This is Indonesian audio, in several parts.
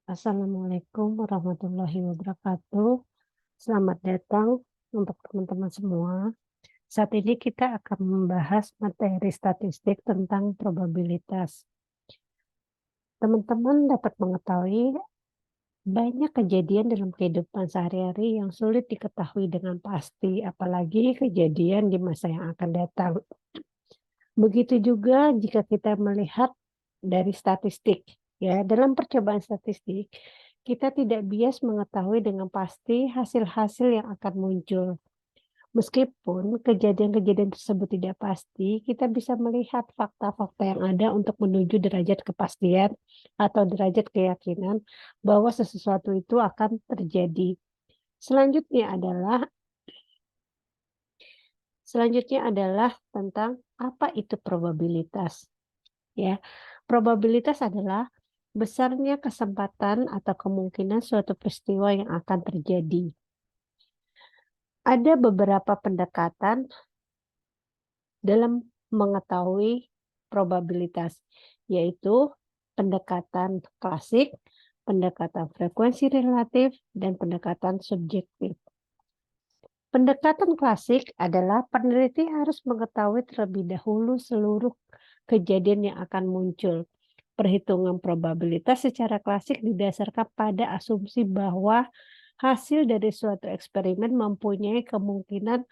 Assalamualaikum warahmatullahi wabarakatuh. Selamat datang untuk teman-teman semua. Saat ini kita akan membahas materi statistik tentang probabilitas. Teman-teman dapat mengetahui banyak kejadian dalam kehidupan sehari-hari yang sulit diketahui dengan pasti, apalagi kejadian di masa yang akan datang. Begitu juga jika kita melihat dari statistik. Ya, dalam percobaan statistik, kita tidak bias mengetahui dengan pasti hasil-hasil yang akan muncul. Meskipun kejadian-kejadian tersebut tidak pasti, kita bisa melihat fakta-fakta yang ada untuk menuju derajat kepastian atau derajat keyakinan bahwa sesuatu itu akan terjadi. Selanjutnya adalah tentang apa itu probabilitas. Ya, probabilitas adalah besarnya kesempatan atau kemungkinan suatu peristiwa yang akan terjadi. Ada beberapa pendekatan dalam mengetahui probabilitas, yaitu pendekatan klasik, pendekatan frekuensi relatif, dan pendekatan subjektif. Pendekatan klasik adalah peneliti harus mengetahui terlebih dahulu seluruh kejadian yang akan muncul. Perhitungan probabilitas secara klasik didasarkan pada asumsi bahwa hasil dari suatu eksperimen mempunyai kemungkinan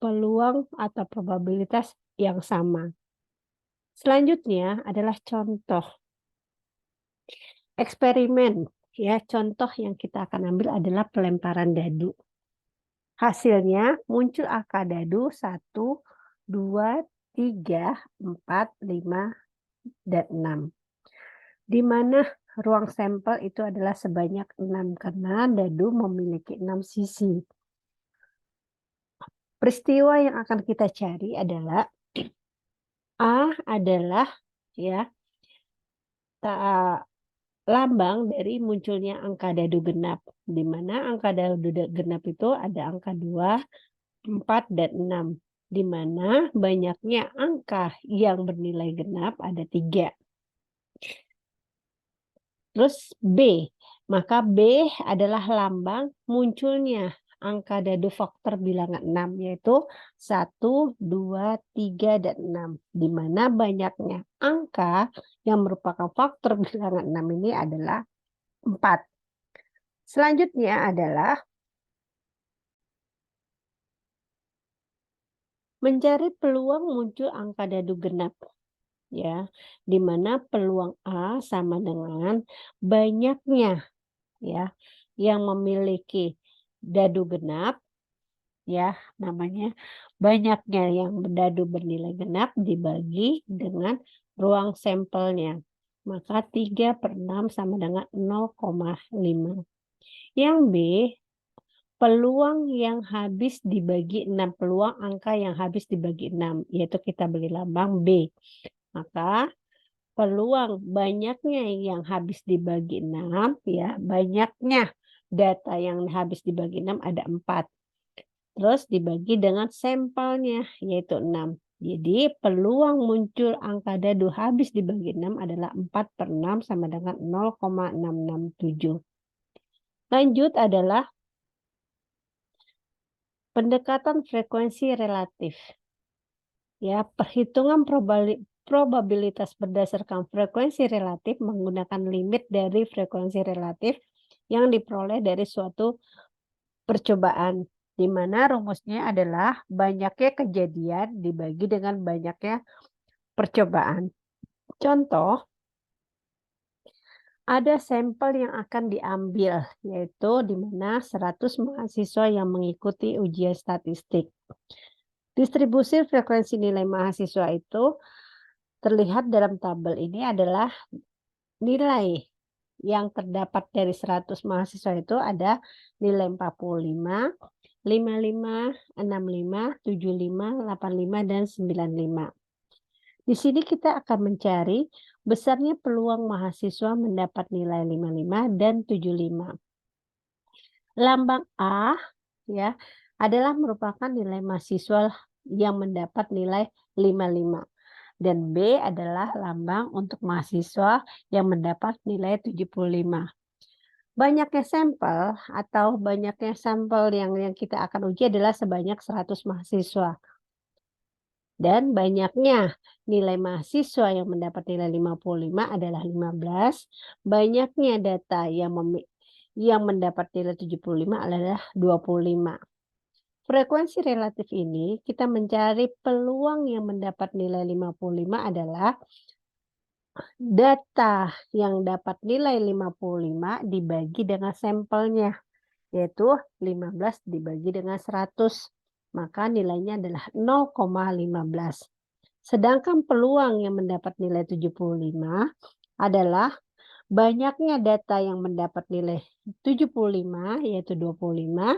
peluang atau probabilitas yang sama. Selanjutnya adalah contoh eksperimen. Ya, contoh yang kita akan ambil adalah pelemparan dadu. Hasilnya muncul angka dadu 1, 2, 3, 4, 5, dan 6. Di mana ruang sampel itu adalah sebanyak 6 karena dadu memiliki 6 sisi. Peristiwa yang akan kita cari adalah A adalah ya lambang dari munculnya angka dadu genap, di mana angka dadu genap itu ada angka 2, 4, dan 6, di mana banyaknya angka yang bernilai genap ada 3. Terus B, maka B adalah lambang munculnya angka dadu faktor bilangan 6, yaitu 1, 2, 3, dan 6. Di mana banyaknya angka yang merupakan faktor bilangan 6 ini adalah 4. Selanjutnya adalah mencari peluang muncul angka dadu genap. Ya, di mana peluang A sama dengan banyaknya ya yang memiliki dadu genap, ya namanya banyaknya yang dadu bernilai genap dibagi dengan ruang sampelnya, maka 3/6 sama dengan 0,5. Yang B, peluang yang habis dibagi 6, peluang angka yang habis dibagi 6, yaitu kita beri lambang B, maka peluang banyaknya yang habis dibagi 6, ya, banyaknya data yang habis dibagi 6 ada 4. Terus dibagi dengan sampelnya, yaitu 6. Jadi peluang muncul angka dadu habis dibagi 6 adalah 4/6 sama dengan 0,667. Lanjut adalah pendekatan frekuensi relatif. Ya, perhitungan probabilitas berdasarkan frekuensi relatif menggunakan limit dari frekuensi relatif yang diperoleh dari suatu percobaan, di mana rumusnya adalah banyaknya kejadian dibagi dengan banyaknya percobaan. Contoh, ada sampel yang akan diambil, yaitu di mana 100 mahasiswa yang mengikuti ujian statistik. Distribusi frekuensi nilai mahasiswa itu terlihat dalam tabel ini adalah nilai yang terdapat dari 100 mahasiswa itu ada nilai 45, 55, 65, 75, 85, dan 95. Di sini kita akan mencari besarnya peluang mahasiswa mendapat nilai 55 dan 75. Lambang A ya adalah merupakan nilai mahasiswa yang mendapat nilai 55. Dan B adalah lambang untuk mahasiswa yang mendapat nilai 75. Banyaknya sampel atau banyaknya sampel yang kita akan uji adalah sebanyak 100 mahasiswa. Dan banyaknya nilai mahasiswa yang mendapat nilai 55 adalah 15. Banyaknya data yang mendapat nilai 75 adalah 25. Frekuensi relatif ini kita mencari peluang yang mendapat nilai 55 adalah data yang dapat nilai 55 dibagi dengan sampelnya, yaitu 15 dibagi dengan 100, maka nilainya adalah 0,15. Sedangkan peluang yang mendapat nilai 75 adalah banyaknya data yang mendapat nilai 75, yaitu 25,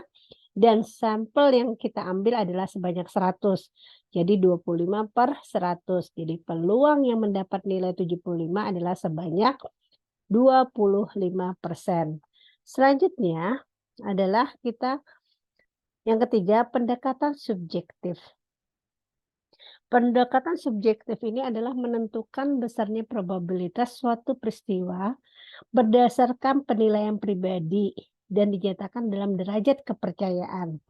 dan sampel yang kita ambil adalah sebanyak 100. Jadi 25/100. Jadi peluang yang mendapat nilai 75 adalah sebanyak 25%. Selanjutnya adalah yang ketiga, pendekatan subjektif. Pendekatan subjektif ini adalah menentukan besarnya probabilitas suatu peristiwa berdasarkan penilaian pribadi dan dinyatakan dalam derajat kepercayaan.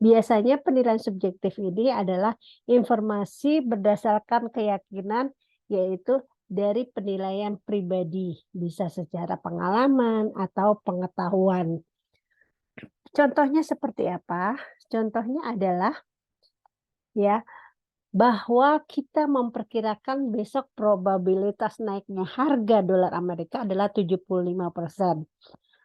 Biasanya penilaian subjektif ini adalah informasi berdasarkan keyakinan, yaitu dari penilaian pribadi, bisa secara pengalaman atau pengetahuan. Contohnya seperti apa? Contohnya adalah ya, bahwa kita memperkirakan besok probabilitas naiknya harga dolar Amerika adalah 75%.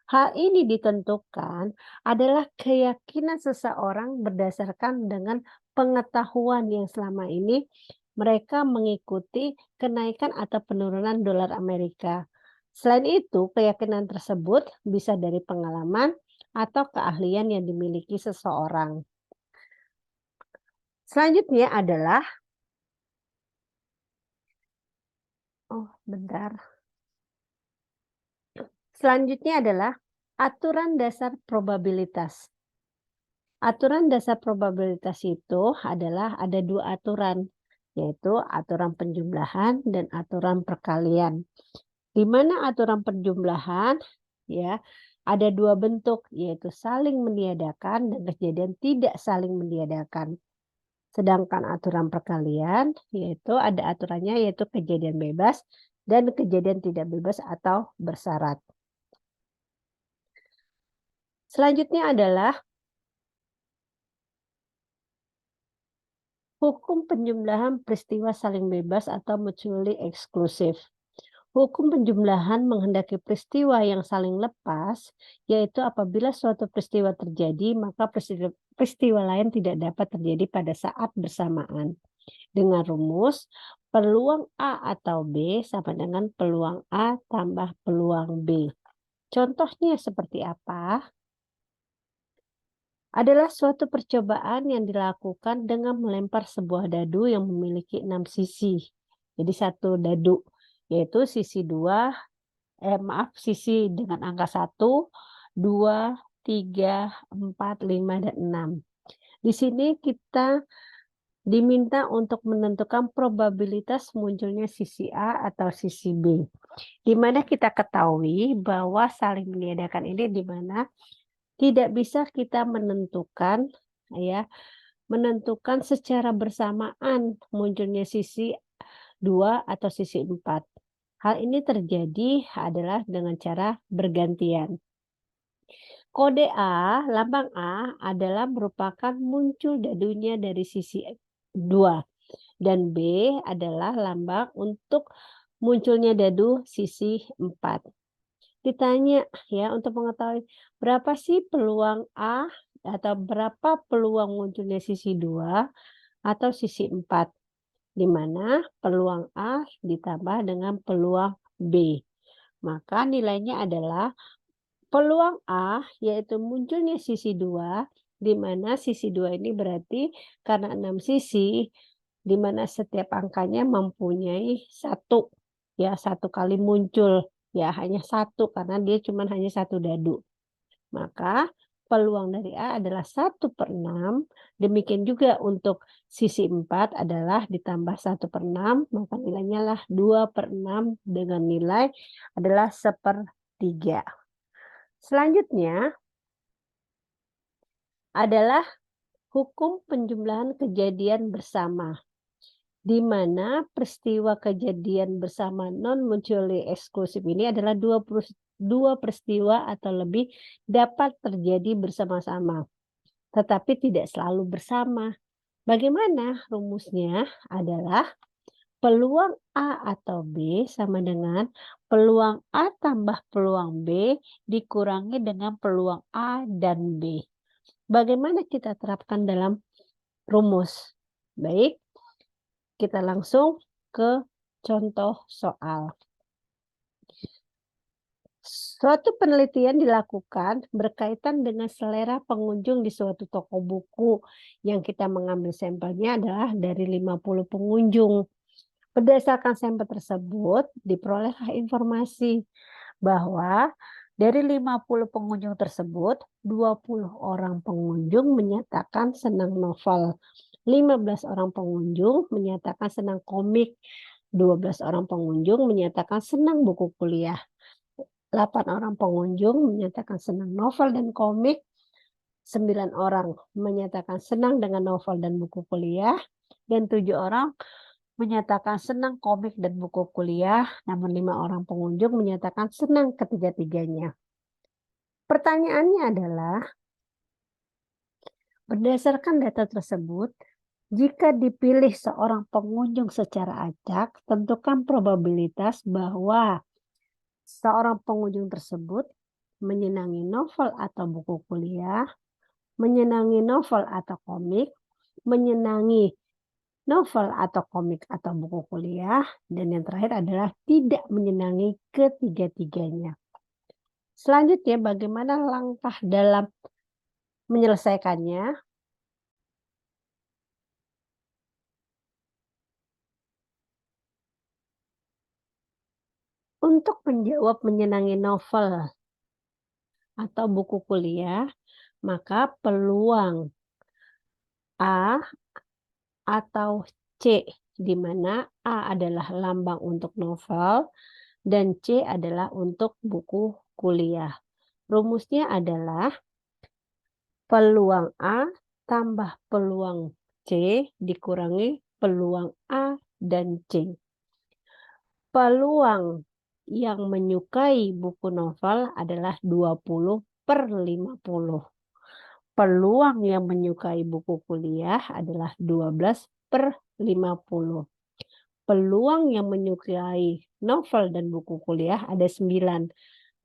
Hal ini ditentukan adalah keyakinan seseorang berdasarkan dengan pengetahuan yang selama ini mereka mengikuti kenaikan atau penurunan dolar Amerika. Selain itu, keyakinan tersebut bisa dari pengalaman atau keahlian yang dimiliki seseorang. Selanjutnya adalah bentar. Selanjutnya adalah aturan dasar probabilitas. Aturan dasar probabilitas itu adalah ada dua aturan, yaitu aturan penjumlahan dan aturan perkalian. Di mana aturan penjumlahan ya ada dua bentuk, yaitu saling meniadakan dan kejadian tidak saling meniadakan. Sedangkan aturan perkalian yaitu ada aturannya, yaitu kejadian bebas dan kejadian tidak bebas atau bersyarat. Selanjutnya adalah hukum penjumlahan peristiwa saling bebas atau mutually exclusive. Hukum penjumlahan menghendaki peristiwa yang saling lepas, yaitu apabila suatu peristiwa terjadi, maka peristiwa lain tidak dapat terjadi pada saat bersamaan. Dengan rumus, peluang A atau B sama dengan peluang A tambah peluang B. Contohnya seperti apa? Adalah suatu percobaan yang dilakukan dengan melempar sebuah dadu yang memiliki 6 sisi. Jadi satu dadu, yaitu sisi dengan angka 1, 2, 3, 4, 5, dan 6. Di sini kita diminta untuk menentukan probabilitas munculnya sisi A atau sisi B. Di mana kita ketahui bahwa saling meniadakan ini di mana tidak bisa kita menentukan secara bersamaan munculnya sisi 2 atau sisi 4. Hal ini terjadi adalah dengan cara bergantian. Kode A, lambang A adalah merupakan muncul dadunya dari sisi 2 dan B adalah lambang untuk munculnya dadu sisi 4. Ditanya ya untuk mengetahui berapa sih peluang A atau berapa peluang munculnya sisi 2 atau sisi 4, di mana peluang A ditambah dengan peluang B. Maka nilainya adalah peluang A yaitu munculnya sisi 2, di mana sisi 2 ini berarti karena 6 sisi, di mana setiap angkanya mempunyai 1, ya 1 kali muncul. Ya, hanya 1 karena dia cuma hanya 1 dadu. Maka peluang dari A adalah 1/6. Demikian juga untuk sisi 4 adalah ditambah 1/6, maka nilainya lah 2/6 dengan nilai adalah 1/3. Selanjutnya adalah hukum penjumlahan kejadian bersama, di mana peristiwa kejadian bersama non-mutually eksklusif ini adalah dua peristiwa atau lebih dapat terjadi bersama-sama, tetapi tidak selalu bersama. Bagaimana rumusnya? Adalah peluang A atau B sama dengan peluang A tambah peluang B dikurangi dengan peluang A dan B. Bagaimana kita terapkan dalam rumus? Baik, kita langsung ke contoh soal. Suatu penelitian dilakukan berkaitan dengan selera pengunjung di suatu toko buku. Yang kita mengambil sampelnya adalah dari 50 pengunjung. Berdasarkan sampel tersebut, diperolehlah informasi bahwa dari 50 pengunjung tersebut, 20 orang pengunjung menyatakan senang novel, 15 orang pengunjung menyatakan senang komik, 12 orang pengunjung menyatakan senang buku kuliah, 8 orang pengunjung menyatakan senang novel dan komik, 9 orang menyatakan senang dengan novel dan buku kuliah, dan 7 orang menyatakan senang komik dan buku kuliah, namun 5 orang pengunjung menyatakan senang ketiga-tiganya. Pertanyaannya adalah, berdasarkan data tersebut, jika dipilih seorang pengunjung secara acak, tentukan probabilitas bahwa seorang pengunjung tersebut menyenangi novel atau buku kuliah, menyenangi novel atau komik, menyenangi novel atau komik atau buku kuliah, dan yang terakhir adalah tidak menyenangi ketiga-tiganya. Selanjutnya, bagaimana langkah dalam menyelesaikannya? Untuk menjawab menyenangi novel atau buku kuliah, maka peluang A atau C, di mana A adalah lambang untuk novel dan C adalah untuk buku kuliah. Rumusnya adalah peluang A tambah peluang C dikurangi peluang A dan C. Peluang yang menyukai buku novel adalah 20/50. Peluang yang menyukai buku kuliah adalah 12/50. Peluang yang menyukai novel dan buku kuliah ada 9,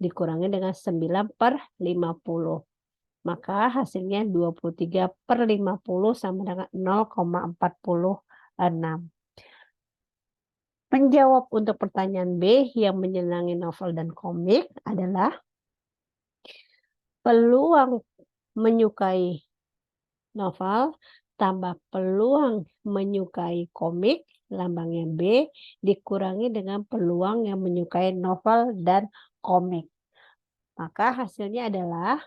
dikurangi dengan 9/50. Maka hasilnya 23/50 sama dengan 0,46. Menjawab untuk pertanyaan B yang menyenangi novel dan komik adalah peluang menyukai novel tambah peluang menyukai komik, lambangnya B, dikurangi dengan peluang yang menyukai novel dan komik. Maka hasilnya adalah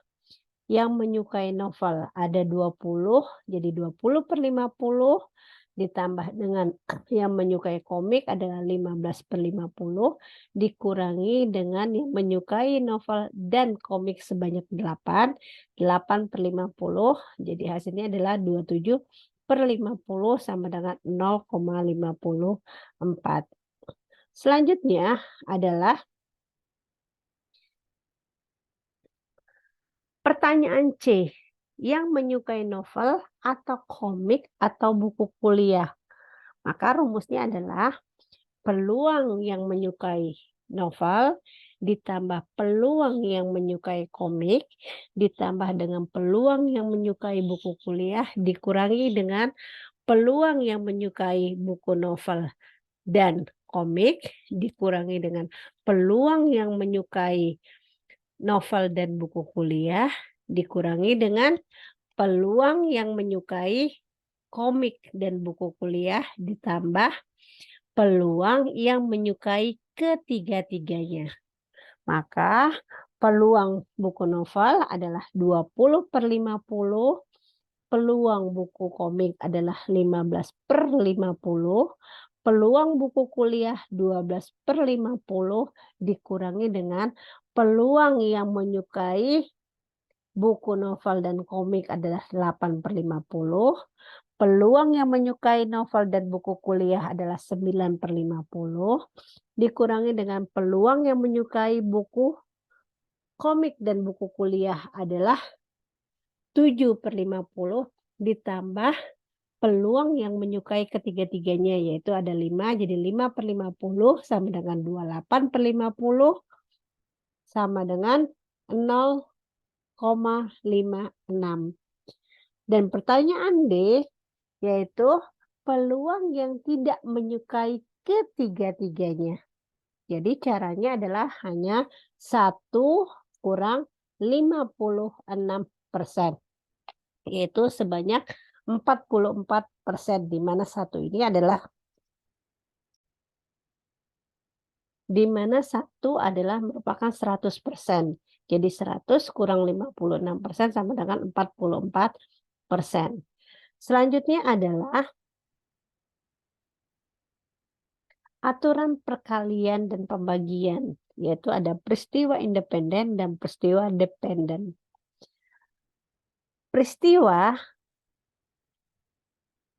yang menyukai novel ada 20, jadi 20/50, ditambah dengan yang menyukai komik adalah 15/50, dikurangi dengan yang menyukai novel dan komik sebanyak 8, 8/50, jadi hasilnya adalah 27/50 sama dengan 0,54. Selanjutnya adalah pertanyaan C, yang menyukai novel atau komik atau buku kuliah. Maka rumusnya adalah peluang yang menyukai novel ditambah peluang yang menyukai komik ditambah dengan peluang yang menyukai buku kuliah dikurangi dengan peluang yang menyukai buku novel dan komik dikurangi dengan peluang yang menyukai novel dan buku kuliah dikurangi dengan peluang yang menyukai komik dan buku kuliah ditambah peluang yang menyukai ketiga-tiganya. Maka peluang buku novel adalah 20/50, peluang buku komik adalah 15/50, peluang buku kuliah 12/50 dikurangi dengan peluang yang menyukai buku novel dan komik adalah 8/50. Peluang yang menyukai novel dan buku kuliah adalah 9/50. Dikurangi dengan peluang yang menyukai buku komik dan buku kuliah adalah 7/50. Ditambah peluang yang menyukai ketiga-tiganya, yaitu ada 5, jadi 5/50 sama dengan 28/50 sama dengan 0,56. Dan pertanyaan D, yaitu peluang yang tidak menyukai ketiga-tiganya. Jadi caranya adalah hanya 1 kurang 56%, yaitu sebanyak 44%, di mana satu ini adalah merupakan 100%. Jadi 100 kurang 56% sama dengan 44%. Selanjutnya adalah aturan perkalian dan pembagian, yaitu ada peristiwa independen dan peristiwa dependen.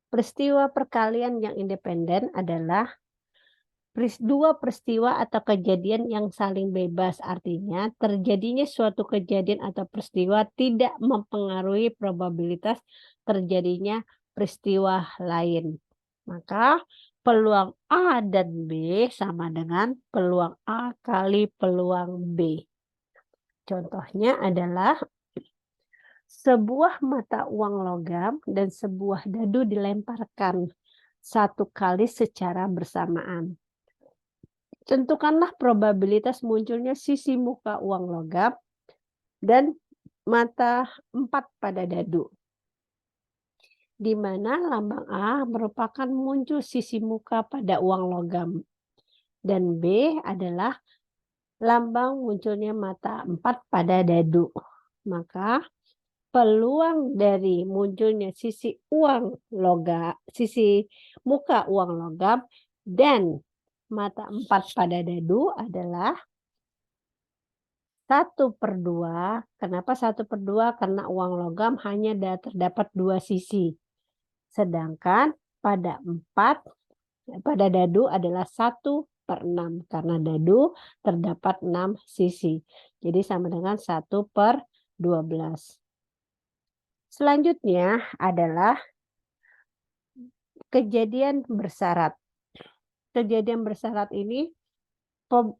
Peristiwa perkalian yang independen adalah dua peristiwa atau kejadian yang saling bebas, artinya terjadinya suatu kejadian atau peristiwa tidak mempengaruhi probabilitas terjadinya peristiwa lain. Maka peluang A dan B sama dengan peluang A kali peluang B. Contohnya adalah sebuah mata uang logam dan sebuah dadu dilemparkan satu kali secara bersamaan. Tentukanlah probabilitas munculnya sisi muka uang logam dan mata 4 pada dadu, di mana lambang A merupakan muncul sisi muka pada uang logam dan B adalah lambang munculnya mata 4 pada dadu. Maka peluang dari munculnya sisi muka uang logam dan mata 4 pada dadu adalah 1/2. Kenapa 1/2? Karena uang logam hanya terdapat 2 sisi. Sedangkan pada dadu adalah 1/6 karena dadu terdapat 6 sisi. Jadi sama dengan 1/12. Selanjutnya adalah kejadian bersyarat. Kejadian bersyarat ini,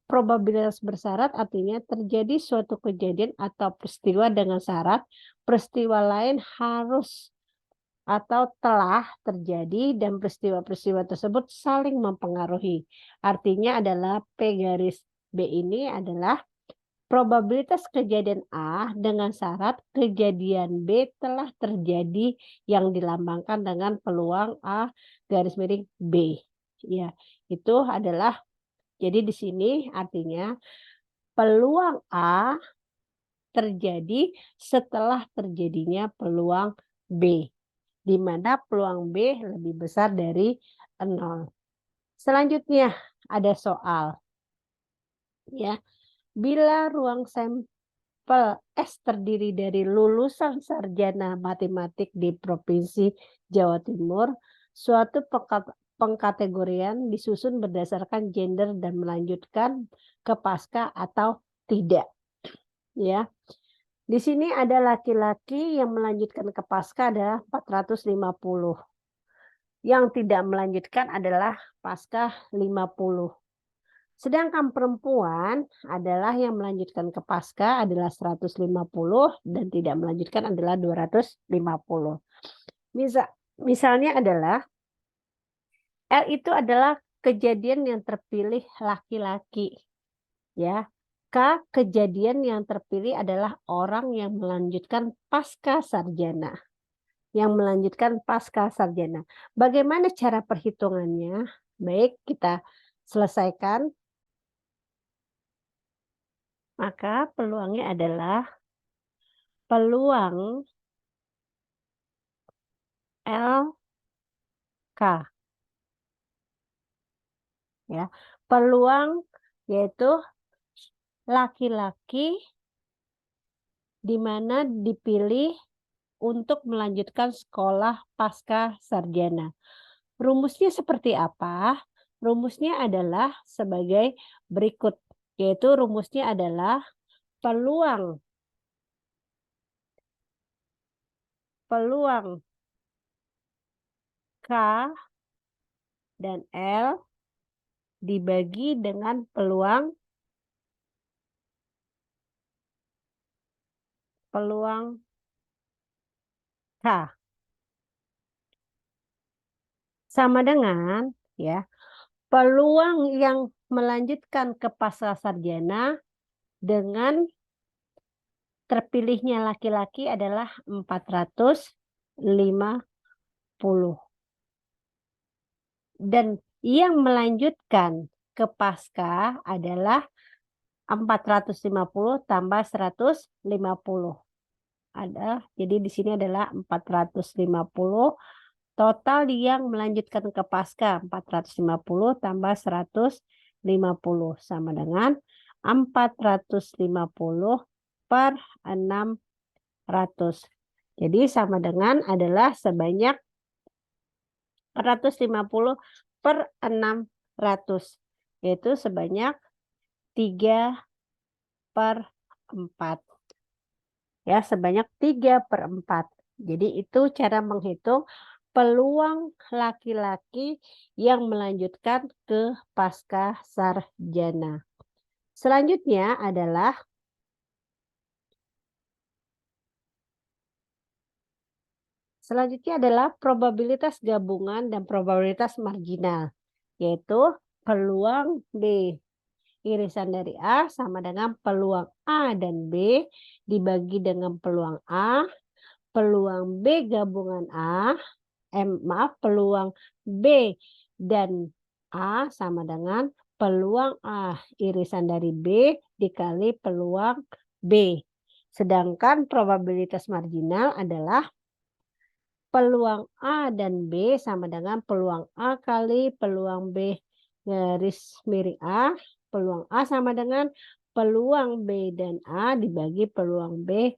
probabilitas bersyarat artinya terjadi suatu kejadian atau peristiwa dengan syarat peristiwa lain harus atau telah terjadi dan peristiwa-peristiwa tersebut saling mempengaruhi. Artinya adalah P garis B ini adalah probabilitas kejadian A dengan syarat kejadian B telah terjadi yang dilambangkan dengan peluang A garis miring B. Ya, itu adalah, jadi di sini artinya peluang A terjadi setelah terjadinya peluang B, di mana peluang B lebih besar dari 0. Selanjutnya ada soal. Ya, bila ruang sampel S terdiri dari lulusan sarjana matematik di Provinsi Jawa Timur, suatu pengkategorian disusun berdasarkan gender dan melanjutkan ke pasca atau tidak. Ya. Di sini ada laki-laki yang melanjutkan ke pasca ada 450. Yang tidak melanjutkan adalah pasca 50. Sedangkan perempuan adalah yang melanjutkan ke pasca adalah 150 dan tidak melanjutkan adalah 250. Misalnya adalah L itu adalah kejadian yang terpilih laki-laki. Ya. K, kejadian yang terpilih adalah orang yang melanjutkan pasca sarjana. Bagaimana cara perhitungannya? Baik, kita selesaikan. Maka peluangnya adalah peluang LK. Ya, peluang yaitu laki-laki di mana dipilih untuk melanjutkan sekolah pasca sarjana. Rumusnya seperti apa? Rumusnya adalah sebagai berikut, yaitu rumusnya adalah peluang peluang K dan L dibagi dengan peluang K. Sama dengan ya, peluang yang melanjutkan ke pasca sarjana dengan terpilihnya laki-laki adalah 450. Dan yang melanjutkan ke pasca adalah 450 tambah 150. Jadi di sini adalah 450. Total yang melanjutkan ke pasca 450 tambah 150 sama dengan 450 per 600. Jadi sama dengan adalah sebanyak 450 per 600. Yaitu sebanyak 3/4. Ya, sebanyak 3/4. Jadi itu cara menghitung peluang laki-laki yang melanjutkan ke pasca sarjana. Selanjutnya adalah probabilitas gabungan dan probabilitas marginal, yaitu peluang B irisan dari A sama dengan peluang A dan B dibagi dengan peluang A, peluang B gabungan peluang B dan A sama dengan peluang A irisan dari B dikali peluang B. Sedangkan probabilitas marginal adalah peluang A dan B sama dengan peluang A kali peluang B garis miring A. Peluang A sama dengan peluang B dan A dibagi peluang B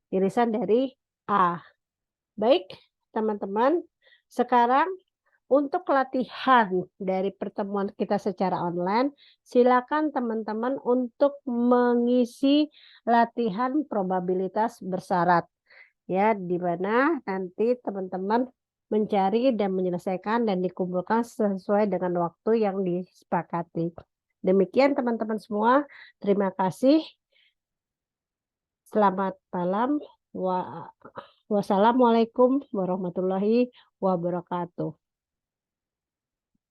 irisan dari A. Baik, teman-teman. Sekarang untuk latihan dari pertemuan kita secara online, silakan teman-teman untuk mengisi latihan probabilitas bersyarat. Ya, di mana nanti teman-teman mencari dan menyelesaikan dan dikumpulkan sesuai dengan waktu yang disepakati. Demikian teman-teman semua, terima kasih. Selamat malam. Wassalamualaikum warahmatullahi wabarakatuh.